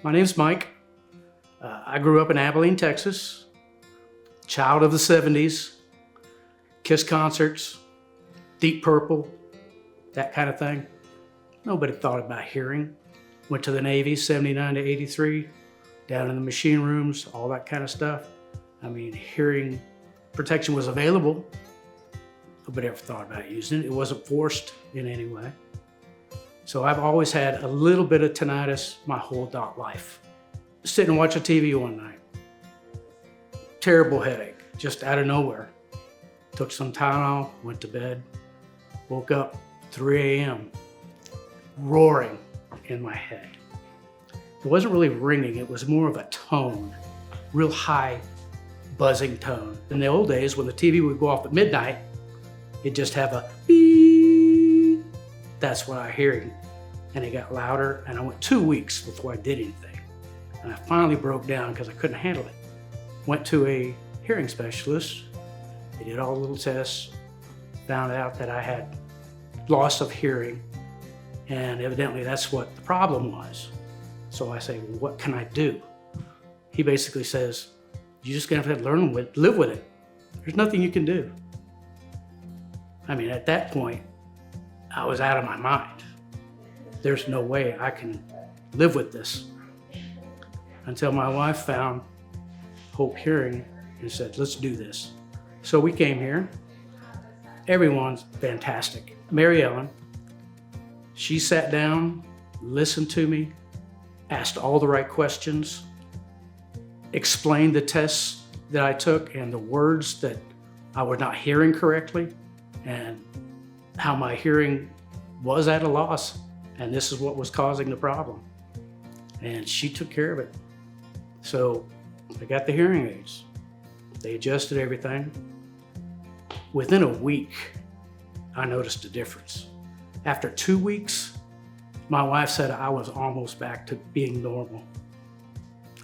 My name's Mike. I grew up in Abilene, Texas, child of the 70s, Kiss concerts, Deep Purple, that kind of thing. Nobody thought about hearing. Went to the Navy, 79 to 83, down in the machine rooms, all that kind of stuff. I mean, hearing protection was available. Nobody ever thought about using it. It wasn't forced in any way. So I've always had a little bit of tinnitus my whole adult life. Sitting and watching TV one night. Terrible headache, just out of nowhere. Took some Tylenol, went to bed, woke up 3 a.m., roaring in my head. It wasn't really ringing, it was more of a tone, real high buzzing tone. In the old days, when the TV would go off at midnight, it'd just have a beep. That's what I heard. And it got louder, and I went 2 weeks before I did anything. And I finally broke down because I couldn't handle it. Went to a hearing specialist. They did all the little tests, found out that I had loss of hearing, and evidently that's what the problem was. So I say, well, what can I do? He basically says, you're just gonna have to learn with, live with it. There's nothing you can do. I mean, at that point, I was out of my mind. There's no way I can live with this. Until my wife found Hope Hearing and said, let's do this. So we came here. Everyone's fantastic. Mary Ellen, she sat down, listened to me, asked all the right questions, explained the tests that I took and the words that I was not hearing correctly, and how my hearing was at a loss, and this is what was causing the problem. And she took care of it. So I got the hearing aids. They adjusted everything. Within a week, I noticed a difference. After 2 weeks, my wife said I was almost back to being normal.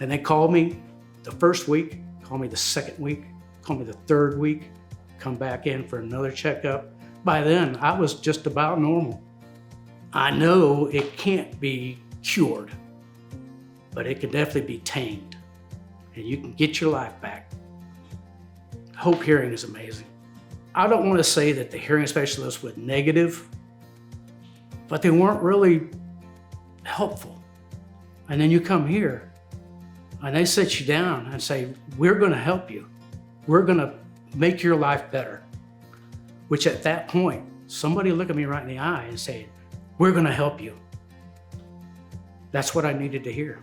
And they called me the first week, called me the second week, called me the third week, come back in for another checkup. By then, I was just about normal. I know it can't be cured, but it can definitely be tamed, and you can get your life back. Hope Hearing is amazing. I don't want to say that the hearing specialists were negative, but they weren't really helpful. And then you come here, and they sit you down and say, we're going to help you. We're going to make your life better. Which at that point, somebody look at me right in the eye and say, we're going to help you. That's what I needed to hear.